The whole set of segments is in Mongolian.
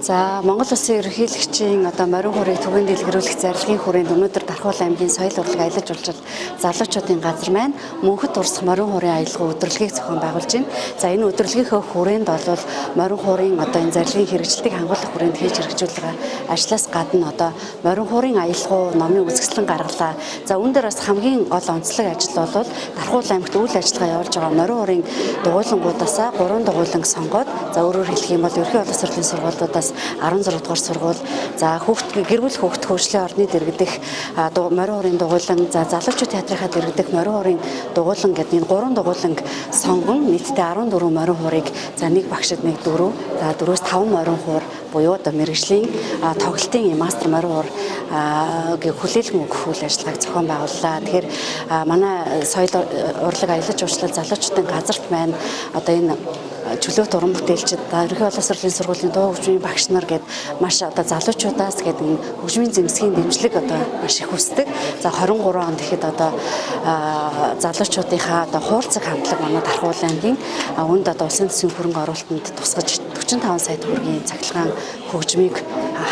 За Монгол Улсын ерөнхийлөгчийн морин хуурыг түгээн дэлгэрүүлэх зарилгын хүрээнд өнөөдөр Дархуул аймгийн соёл урлаг аялал жуулчлал залуучуудын газар маань мөнхөд урсгах морин хуурын аялал өдрөлгийг зохион байгуулж байна. За энэ өдрөлгийнхөө хүрээнд бол морин хуурын энэ зарилгын хэрэгжилтийг хангуулах хүрээнд хийж хэрэгжүүлэх ажлаас гадна морин хуурын аялал номын үзэсгэлэн гаргалаа. За үүн дээр бас хамгийн гол онцлог ажил бол Дархуул аймагт үйл ажиллагаа явуулж байгаа морин хуурын дугуйлангуудаасаа 3 дугуйланг сонгоод за өөрөөр хэлэх юм бол ерөнхий боловсролын сургуулиудаас 16 дугаар сургууль, за гэр бүл хүүхд хөгжлийн орны дэргэдэх морин хуурын дугуйлан, за залуучууд театрынхаа дэргэдэх морин хуурын дугуйлан гэдэг энэ 3 дугуйланг сонгон нийтдээ 14 морин хуурыг за нэг багшид нэг 4, за 4-5 морин хуур буюу мэргэжлийн тоглолтын мастер морин хуур хүлээлгэн өгөх үйл ажиллагааг зохион байгууллаа. Тэгэхээр манай соёл урлаг аялал жуулчлал залуучуудын газарт маань энэ чөлөөт уран бүтээлчид ерөнхий боловсролын сургуулийн дуу хөгжмийн багш нар гээд маш залуучуудаас гээд хөгжмийн зэмсгийн дэмжлэг маш их хүсдэг. За 23 онд ихэд залуучуудынхаа хуурцаг хамтлаг манай Дархуул аймгийн үүнд улсын төсвийн хөрөнгө оруулалтанд тусгаж 45 сая төгрөгийн цахилгаан хөгжмийг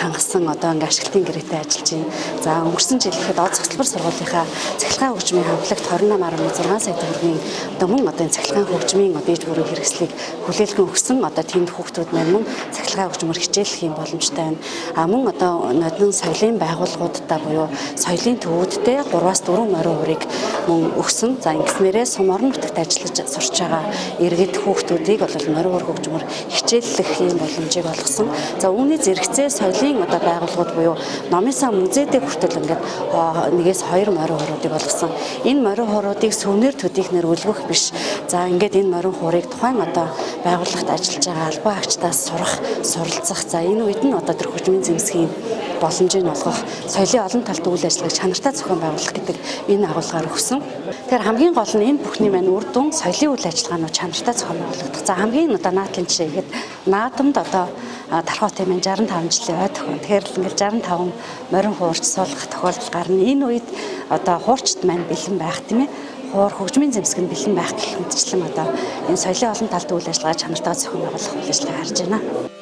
хангасан ашиглалтын гэрээтэй ажиллаж байна. За өнгөрсөн жил ихэд од цогцлбор сургуулийнхаа цахилгаан хөгжмийн хамтлагт 28.6 сая төгрөгийн мөн энэ цахилгаан хөгжмийн ээж бүрийн хэрэгслийг хүлээлгэн өгсөн тэнд хүүхдүүд маань цахилгаан хөгжмөр хичээллэх юм боломжтой байна. Мөн нодон соёлын байгууллагуудтай буюу соёлын төвүүдтэй 3-4 морин хуурыг мөн өгсөн. За ингэснээрээ сум орон нутагт ажиллаж сурч байгаа иргэд хүүхдүүдийг морин хур хөгжмөр хичээллэх юм боломжийг олгосон. За үүний зэрэгцээ соёлын байгууллагууд буюу номын сан музейдээ хүртэл нэгээс 2 морин хууруудыг олгосон. Энэ морин хууруудыг сувнэр төдийхнэр үлгэх биш. За энэ морин хуурыг тухайн байгууллагт ажиллаж байгаа албан агчдаас сурах, суралцах. За энэ үед нь тэр хөгжмийн зэмсгийн боломжийг олгох, соёлын олон талт үйл ажиллагааг чанартай зохион байгуулах гэдэг энэ агуулгаар өгсөн. Тэгэхээр хамгийн гол нь энэ бүхний маань үр дүн соёлын үйл ажиллагаанууд чанартай зохион байгуулагдах. За хамгийн наадлын жишээ ихэд наадамд Дархуутын маань 65 жилийн ой тохион. Тэгэхээр ингээл 65 морин хуурч суулгах тохиолдол гарна. Энэ үед хуурчд маань бэлэн байх тийм ээ. Хуур хөгжмийн зэмсэг нь бэлэн байх гэх мэтчлэн энэ соёлын олон талт үйл ажиллагаа чанартай зохион байгуулах үйл ажиллагаа харж байна.